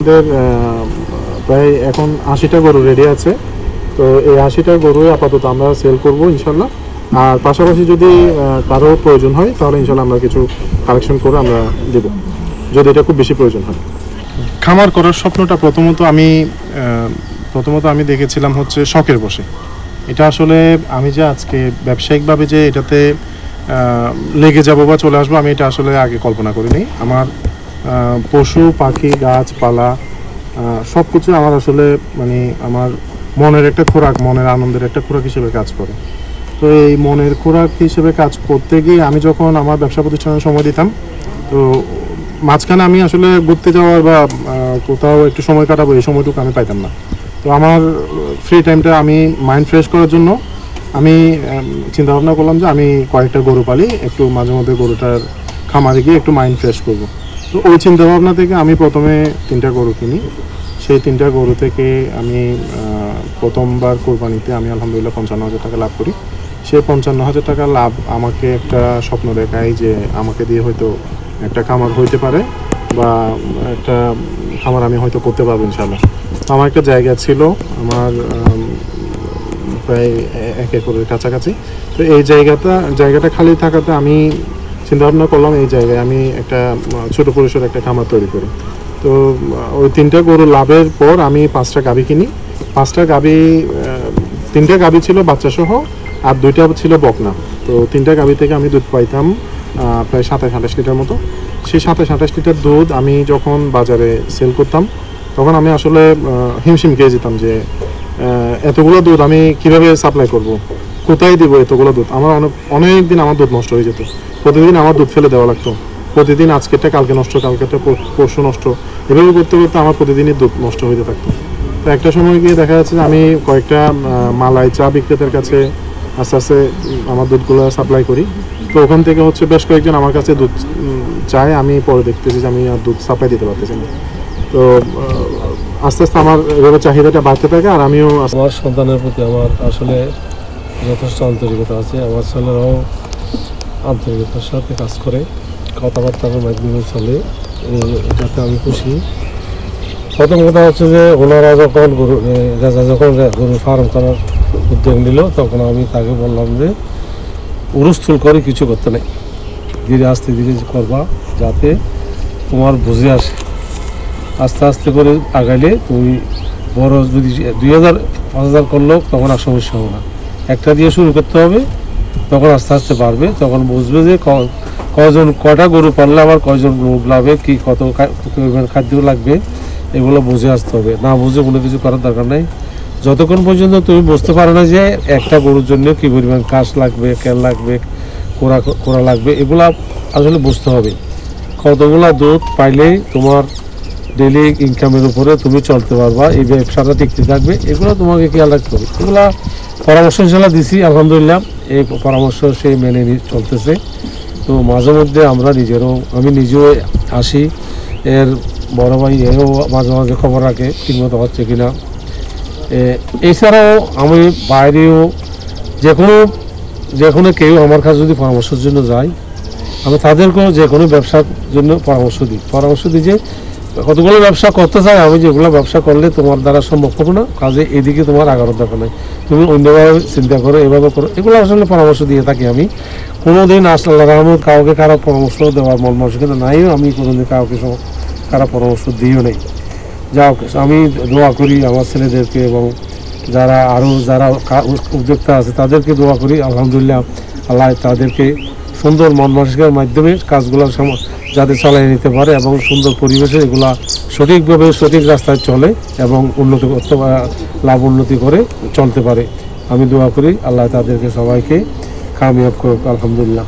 আমাদের প্রায় এখন ৮০টা গরু রেডি আছে। তো এই ৮০টা গরু আপাতত আমরা সেল করব ইনশাল্লাহ। আর পাশাপাশি যদি কারো প্রয়োজন হয় তাহলে ইনশাল্লাহ আমরা কিছু কালেকশন করে আমরা দেব, যদি এটা খুব বেশি প্রয়োজন হয়। খামার করার স্বপ্নটা প্রথমত আমি দেখেছিলাম হচ্ছে শখের বসে। এটা আসলে আমি যে আজকে ব্যবসায়িকভাবে যে এটাতে লেগে যাব বা চলে আসবো, আমি এটা আসলে আগে কল্পনা করিনি। আমার পশু পাখি গাছপালা সব কিছু আমার আসলে মানে আমার মনের একটা খোরাক, মনের আনন্দের একটা খোরাক হিসেবে কাজ করে। তো এই মনের খোরাক হিসেবে কাজ করতে গিয়ে আমি যখন আমার ব্যবসা প্রতিষ্ঠানে সময় দিতাম, তো মাঝখানে আমি আসলে ঘুরতে যাওয়ার বা কোথাও একটু সময় কাটাবো এই সময়টুকু আমি পাইতাম না। তো আমার ফ্রি টাইমটা আমি মাইন্ড ফ্রেশ করার জন্য আমি চিন্তা ভাবনা করলাম যে আমি কয়েকটা গরু পালি, একটু মাঝে মধ্যে গরুটার খামারে গিয়ে একটু মাইন্ড ফ্রেশ করবো। তো ওই চিন্তা ভাবনা থেকে আমি প্রথমে 3টা গরু কিনি। সেই 3টা গরু থেকে আমি প্রথমবার কোরবানিতে আমি আলহামদুলিল্লাহ 55,000 টাকা লাভ করি। সেই 55,000 টাকা লাভ আমাকে একটা স্বপ্ন দেখায় যে আমাকে দিয়ে হয়তো একটা খামার হইতে পারে বা একটা খামার আমি হয়তো করতে পারবো ইনশাল্লাহ। আমার একটা জায়গা ছিল, আমার প্রায় 1 একরের কাছাকাছি। তো এই জায়গাটা খালি থাকাতে আমি চিন্তা ভাবনা করলাম এই জায়গায় আমি একটা ছোট পরিসরে একটা খামার তৈরি করি। তো ওই 3টা গরু লাভের পর আমি 5টা গাভী কিনি। 5টা গাভী, 3টা গাভী ছিল বাচ্চা সহ আর 2টা ছিল বকনা। তো 3টা গাভী থেকে আমি দুধ পাইতাম প্রায় 27-28 লিটার মতো। সেই 27-28 লিটার দুধ আমি যখন বাজারে সেল করতাম তখন আমি আসলে হিমশিম খেয়ে যেতাম যে এতগুলো দুধ আমি কিভাবে সাপ্লাই করব, কোথায় দিব এতগুলো দুধ। আমার অনেক দিন আমার দুধ নষ্ট হয়ে যেত। প্রতিদিন আমার দুধ ফেলে দেওয়া লাগতো। প্রতিদিন আজকেরটা কালকে নষ্ট, কালকেরটা পরশু নষ্ট, এভাবে করতে করতে আমার প্রতিদিনই দুধ নষ্ট হয়ে থাকতো। তো একটা সময় গিয়ে দেখা যাচ্ছে যে আমি কয়েকটা মালাই চা বিক্রেতার কাছে আস্তে আস্তে আমার দুধগুলো সাপ্লাই করি। তো ওখান থেকে হচ্ছে বেশ কয়েকজন আমার কাছে দুধ চায়, আমি পরে দেখতেছি যে আমি আর দুধ সাপ্লাই দিতে পারতেছি না। তো আস্তে আস্তে আমার এভাবে চাহিদাটা বাড়তে থাকে। আর আমিও আমার সন্তানের প্রতি আমার আসলে যথেষ্ট আন্তরিকতা আছে। আমার ছেলেরাও আন্তরিকতার সাথে কাজ করে, কথাবার্তার মাধ্যমে চলে, এটাতে আমি খুশি। প্রথম কথা হচ্ছে যে ওনারা যখন গরু ফার্ম করার উদ্যোগ নিল তখন আমি তাকে বললাম যে উরুস্থুল করে কিছু করতে নেই, ধীরে আস্তে ধীরে করবা যাতে তোমার বুঝে আসে। আস্তে আস্তে করে আগাইলে তুমি বড় যদি 2,000-5,000 করলেও তখন আর সমস্যা হবে না। একটা দিয়ে শুরু করতে হবে, তখন আস্তে আস্তে বাড়বে, তখন বুঝবে যে কয়টা গরু পারলে আবার কয়জন লোক লাগবে, কি কত খাদ্য লাগবে, এগুলো বুঝে আসতে হবে। না বুঝে কোনো কিছু করার দরকার নেই। যতক্ষণ পর্যন্ত তুমি বুঝতে পারো না যে একটা গরুর জন্য কী পরিমাণ কাশ লাগবে, কেল লাগবে, কোড়া লাগবে, এগুলো আসলে বুঝতে হবে। কতগুলা দুধ পাইলেই তোমার ডেইলি ইনকামের উপরে তুমি চলতে পারবা, এই ব্যবসাটা টিকতে থাকবে, এগুলো তোমাকে খেয়াল রাখতে হবে। এগুলো পরামর্শ ইনশাল্লাহ দিছি, আলহামদুলিল্লাহ এই পরামর্শ সেই মেনে চলতেছে। তো মাঝে মধ্যে আমি নিজেও আসি, এর বড় ভাই এও মাঝে মাঝে খবর রাখে ঠিকমতো হচ্ছে কিনা। এছাড়াও আমি বাইরেও যে কোনো কেউ আমার কাছে যদি পরামর্শের জন্য যায়, আমি তাদেরকেও যে কোনো ব্যবসার জন্য পরামর্শ দিই যে কতগুলো ব্যবসা করতে চাই আমি, যেগুলো ব্যবসা করলে তোমার দ্বারা সম্ভব হবে না, কাজে এদিকে তোমার আগানোর দরকার নেই, তুমি অন্যভাবে চিন্তা করো, এভাবে করো, এগুলো আসলে পরামর্শ দিয়ে থাকি আমি। কোনোদিন আসলে কাউকে কারো পরামর্শ দেওয়ার মন মানসিকতা নাই, আমি কোনোদিন কাউকে কারো পরামর্শ দিও নেই। যাও, আমি দোয়া করি আমার ছেলেদেরকে এবং যারা উদ্যোক্তা আছে তাদেরকে দোয়া করি, আলহামদুলিল্লাহ আল্লাহ তাদেরকে সুন্দর মন মানসিকতার মাধ্যমে কাজগুলো যাতে চালিয়ে নিতে পারে এবং সুন্দর পরিবেশে এগুলা সঠিকভাবে সঠিক রাস্তায় চলে এবং উন্নতি করে চলতে পারে। আমি দোয়া করি আল্লাহ তাদেরকে সবাইকে কামিয়াব করুক, আলহামদুলিল্লাহ।